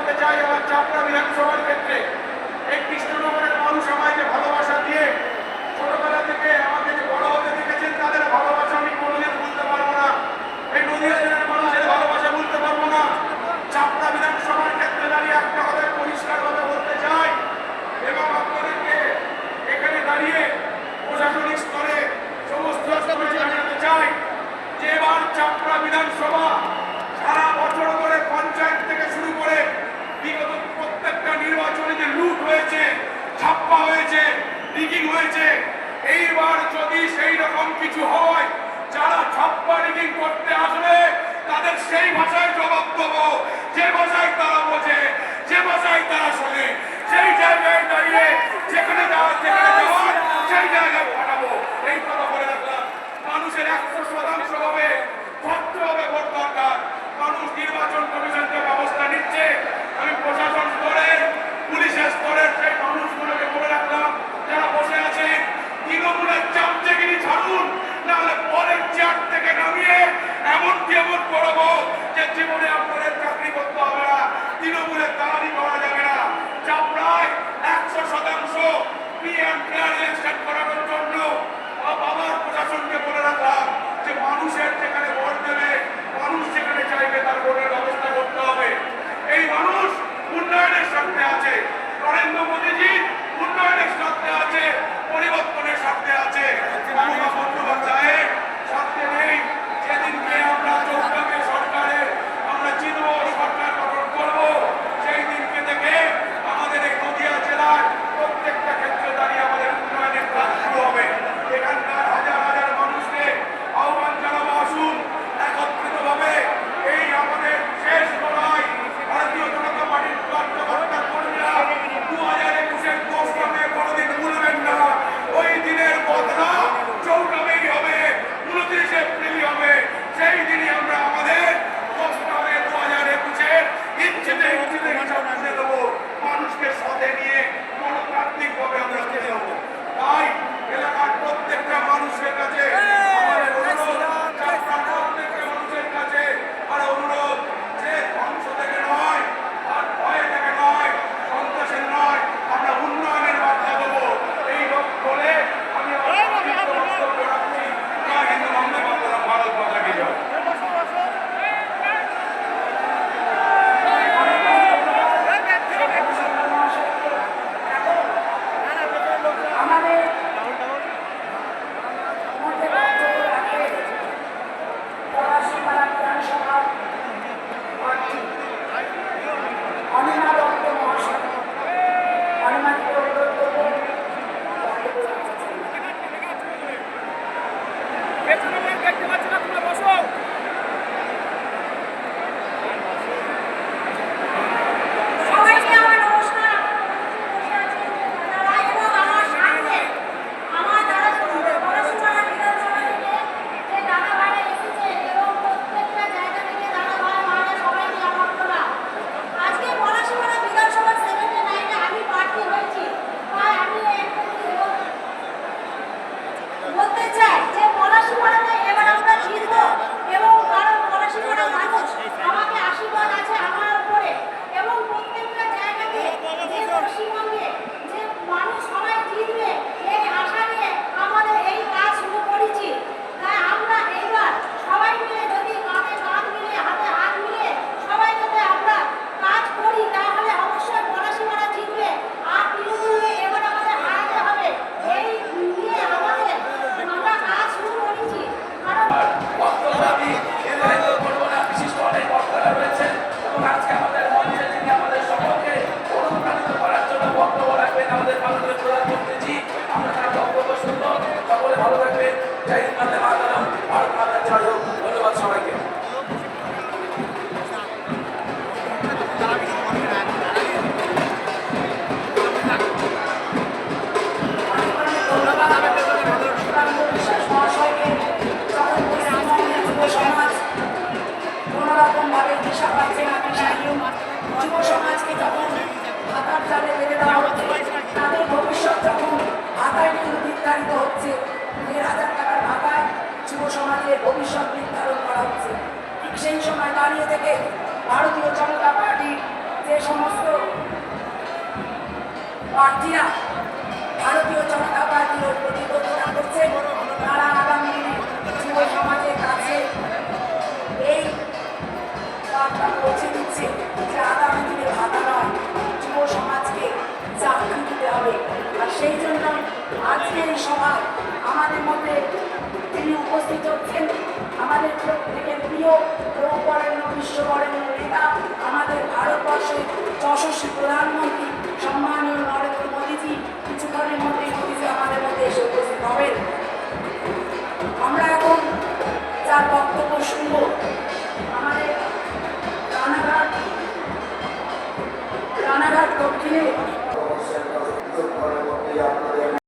বলতে চাই আমার চাপড়া বিধানসভার ক্ষেত্রে এই কৃষ্ণনগরের মানুষ আমাকে ভালোবাসা দিয়ে ছোটবেলা থেকে আমাকে যে বড় হতে দেখেছেন তাদের ভালোবাসা আমি কোনোদিন ভুলতে পারবো না। এই নদীয়া জেলার মানুষের ভালোবাসা ভুলতে পারবো না। চাপড়া বিধানসভার ক্ষেত্রে দাঁড়িয়ে একটা কথা পরিষ্কারভাবে বলতে চাই এবং আপনাদেরকে এখানে দাঁড়িয়ে প্রশাসনিক স্তরে সমস্ত স্তরে জানাতে চাই যে এবার চাপড়া বিধানসভা সারা বছর ধরে পঞ্চায়েত থেকে শুরু করে বিগত প্রত্যেকটা নির্বাচনে যে লুট হয়েছে, ছাপ্পা হয়েছে, রিগিং হয়েছে, এইবার যদি সেই রকম কিছু হয় যারা ছাপ্পা রিগিং করতে আসবে তাদের সেই ভাষায় জবাব দেবো যে ভাষায় তারা বোঝে, যে ভাষায় তারা শোনে। সেই জায়গায় দাঁড়িয়ে যেখানে যাওয়ার সেই জায়গায় পাঠাবো। এই কথা বলে রাখলাম। মানুষের 100% ভাবে ভদ্রভাবে ভোট দরকার। মানুষ নির্বাচন কমিশনকে ব্যবস্থা নিচ্ছে। আমি প্রশাসন স্তরের, পুলিশের স্তরের সেই মানুষগুলোকে বলে রাখলাম যারা বসে আছে তৃণমূলের চামচেগিরি ছাড়ুন, নাহলে পরের চেয়ার থেকে নামিয়ে এমন করবো যে জীবনে আপনাদের চাকরি করতে হবে না, তৃণমূলের দালালি করা যাবে না। চাপড়ায় 100% পিএম ফেয়ার ইলেকশন করানোর জন্য আবার প্রশাসনকে বলে রাখলাম যে মানুষের যেখানে ভোট দেবে, মানুষ যেখানে চাইবে তার ভোটের ব্যবস্থা করতে হবে। এই মানুষ উন্নয়নের স্বার্থে আছে, নরেন্দ্র মোদীজি উন্নয়নের স্বার্থে আছে, পরিবর্তনের স্বার্থে আছে, মমতা বন্দ্যোপাধ্যায়ের স্বার্থে নেই। যেদিনকে আমরা চৌদ্দকে সরকারের আমরা চিনব, সরকার গঠন করব, সেই দিনকে থেকে আমাদের এই নদীয়া জেলার প্রত্যেকটা ক্ষেত্রে দাঁড়িয়ে আমাদের উন্নয়নের কাজ শুরু হবে। এখানকার হাজার হাজার মানুষকে আহ্বান জানাবো, আসুন একত্রিতভাবে এই আমাদের শেষ লড়াই। ভারতীয় জনতা পার্টির কার্যকর্তা কর্মীরা 2021-এর পোস্টারে কোনোদিন ভুলবেন না। ওই দিনের বদলা 14 হবে, 29 এপ্রিল হবে। সেই দিনই আমরা আমাদের পোস্টারে 2021-এর ইচ্ছেতে হিসাব তুলে দেবো। মানুষকে সাথে নিয়ে গণতান্ত্রিক ভাবে আমরা তুলে দেবো। তাই এলাকার প্রত্যেকটা মানুষের কাছে আমাদের অনুরোধ, প্রত্যেকটা মানুষের কাছে আর অনুরোধ যে ধ্বংস থেকে নয়, আর ভয় থেকে নয়, সন্ত্রাসের নয়, আমরা উন্নয়নের বার্তা দেবো। এই বলে আমি বক্তব্য রাখছি। জয় হিন্দ, বন্দে মাতরম, ভারত মাতা কি জয়। কোনোরকম ভাবে দিশা পাচ্ছে না, প্রার্থীরা ভারতীয় জনতা পার্টির প্রতিবদ্ধতা করছেন। তারা আগামী দিনে যুব সমাজের কাছে এই বার্তা পৌঁছে দিচ্ছে যে আগামী দিনে ভাতা নয়, যুব সমাজকে চাকরি দিতে হবে। আর সেই জন্য আজকের এই সভায় আমাদের মধ্যে যিনি উপস্থিত হচ্ছেন, আমাদের প্রত্যেকের প্রিয় লোকবরেণ্য বিশ্ববরেণ্য নেতা, আমাদের ভারতবর্ষের যশস্বী প্রধানমন্ত্রী সম্মানীয় নরেন্দ্র মোদীজি কিছুক্ষণের মধ্যেই মোদীজি আমাদের মধ্যে এসে উপস্থিত হবেন। আমরা এখন যার বক্তব্য শুনব, আমাদের রানাঘাট দক্ষিণে আপনার